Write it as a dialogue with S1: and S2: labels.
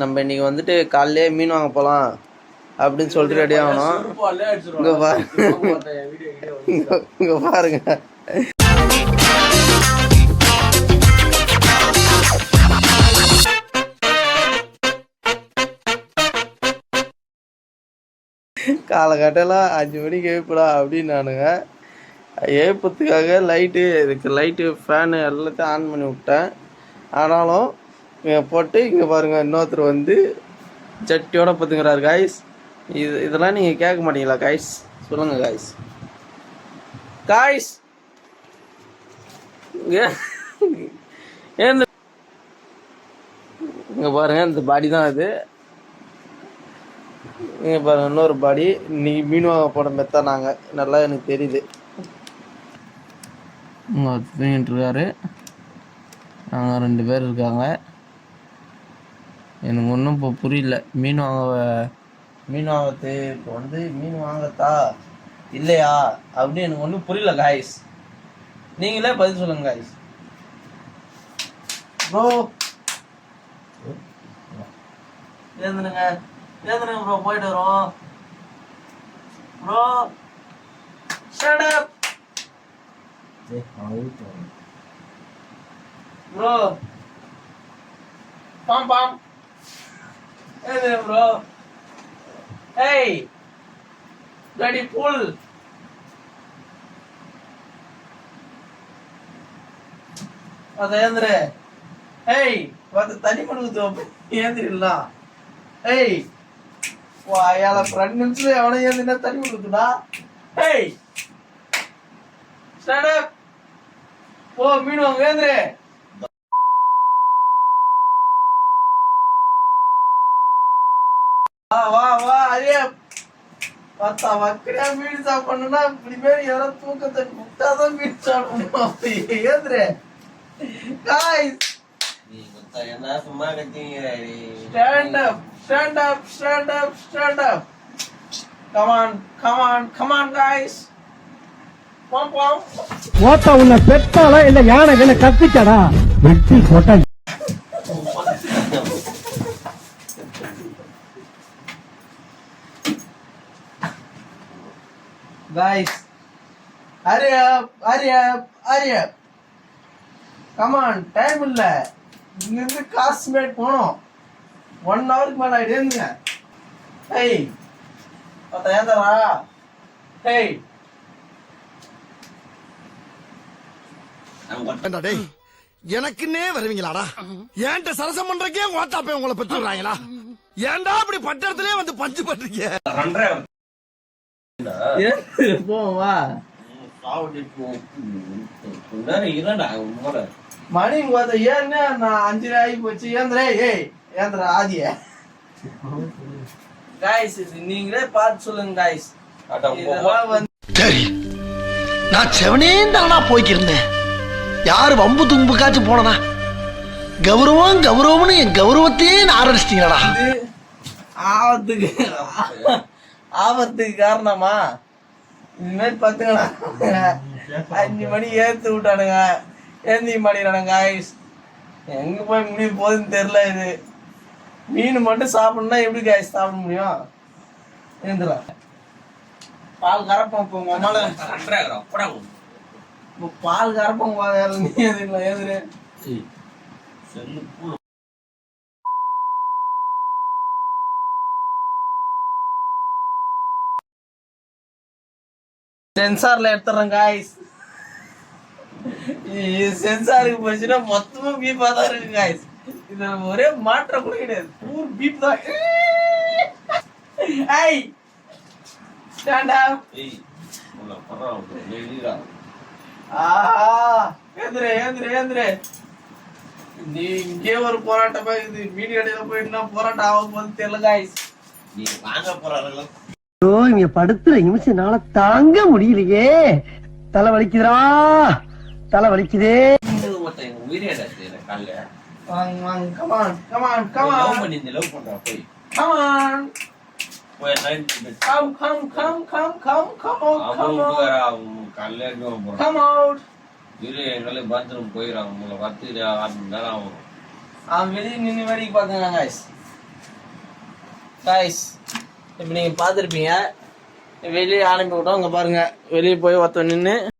S1: நம்ம இன்னைக்கு வந்துட்டு காலையிலே மீன் வாங்க போகலாம் அப்படின்னு சொல்லிட்டு ரெடி ஆகணும். இங்கே பாருங்க காலகட்டெல்லாம் 5 மணிக்கு எழுப்புடா அப்படின்னு நானுங்க எழுப்பத்துக்காக லைட்டு ஃபேனு எல்லாத்தையும் ஆன் பண்ணி விட்டேன். ஆனாலும் போட்டு இங்கே பாருங்கள் இன்னொருத்தர் வந்து சட்டியோட பார்த்துக்கிறாரு காய்ஸ். இதெல்லாம் நீங்கள் கேட்க மாட்டீங்களா காய்ஸ்? சொல்லுங்கள் காய்ஸ். காய்ஸ் ஏன் இங்கே பாருங்கள் இந்த பாடி தான் அது. இங்கே பாருங்கள் இன்னொரு பாடி. இன்னைக்கு மீன் வாங்க போட மெத்தா நாங்கள் நல்லா எனக்கு தெரியுது. இங்கே தூங்கிட்டு இருக்காரு. நாங்கள் 2 பேர் இருக்காங்க. எனக்கு ஒன்றும் இப்போ புரியல. மீன் வாங்கத்து இப்போ வந்து மீன் வாங்கத்தா இல்லையா அப்படின்னு எனக்கு ஒன்றும் புரியல காய்ஸ். நீங்களே பதில் சொல்லுங்க காய்ஸ். ப்ரோ ஏந்துருங்க ப்ரோ, போயிட்டு வரோம் ப்ரோ. Shut up bro. பாம் ஏந்துருங்க ப்ரோ. ஏய் ரெடி புல். அத ஏந்துரு. ஏய் வந்து தண்ணி மணி ஏந்திரலாம். ஏய் வாயால 2 நிமிஷம் எவனை ஏந்தினா தண்ணி கொடுத்துடா. ஏய் ஸ்டாண்ட் அப். ஓ மீன் வாங்க ஏந்திரு. வா அரியா பார்த்தா வக்கடியா மீன் சாப்பிடணும்னா இப்படி பேர் யாரோ தூக்கத்தை விட்டாதான் மீன் சாப்பிடணும். ஏந்திரு காய்ஸ். என்ன சும்மா கத்திங்க. Stand up. Come on, guys. Pom.
S2: ஓட்ட உன்னை பெத்தால இல்ல யானை என்ன கத்திச்சடா வெட்டி போட்டா.
S1: Guys, hurry up. Come on, time இல்ல. இங்கிருந்து காஸ்மேட் போனோம். 1 ஹவருக்கு மேல ஆயிடுங்க. ஏய் பார்த்தா ஏந்தரா. ஏய்
S3: டேய் எனக்குன்னே வருவீங்களாடா? ஏன்ட்ட சரசம் பண்றக்கே ஓட்டாப்பே உங்களை பெற்றுறாங்களா? ஏன்டா அப்படி பட்டறதுலயே வந்து பஞ்சு பண்றீங்க?
S1: வா மணி ஏன்னு நான் 5 ஆகி போச்சு. ஏந்திரே. ஏய் ஏந்திர ஆதிய காய்ஸ். நீங்களே பார்த்து சொல்லுங்க காய்ஸ்.
S3: சரி நான் செவனேந்தானா போய்க்கிருந்தேன். யாரு வம்பு தும்புக்காச்சும் போனனா? கௌரவம்னு என் கௌரவத்தையே ஆரம்பிச்சிட்டீங்களா?
S1: ஆபத்துக்கு காரணமா இனிமேல் பாத்துங்களா 5 மணி ஏத்து விட்டானுங்க. ஏந்தி மாடிக்கிறானுங்க காய்ஸ். எங்க போய் முடிய போகுதுன்னு தெரியல. இது மீன் மட்டும் சாப்பிடணும்னா எப்படி காய்ஸ் சாப்பிட முடியும்? ஏந்துடா பால் கறப்போம். இப்போ உங்க அம்மால பால் கறப்போம். நீ எதுல ஏதுரு சென்சார்ல எடுத்துறேன் காய்ஸ். சென்சாருக்கு போச்சுன்னா மொத்தமா பீப்பா தான் இருக்கு காய்ஸ். இதுல ஒரே மாற்றம் கூட கிடையாது. பூர் பீப் தான். ஏய் ஸ்டாண்ட் அப். ஏந்திரு. நீ இங்கே ஒரு போராட்டமா இது மீன் கடையில போயிட்டுனா போராட்டம் ஆகும் போது தெரியல காய்ஸ். நீ வாங்க போறாங்களா?
S2: இங்க படுத்துற நிமிஷம்னால தாங்க முடியலையே. தலை வலிக்குதே.
S1: வாங்க come on. லவ் பண்றா போய். Come on. Come out.
S4: இரு எங்களே பாத்ரூம் போயிடறாங்க. உங்களை 10 நிமிஷம் ஆகும்.
S1: வெளியே நின்று வேடிக்கை பார்த்துங்க guys. காய்ஸ் இப்போ நீங்கள் பார்த்துருப்பீங்க வெளியே அனுப்பி விட்டோம். இங்கே பாருங்கள் வெளியே போய் ஒருத்தன் நின்று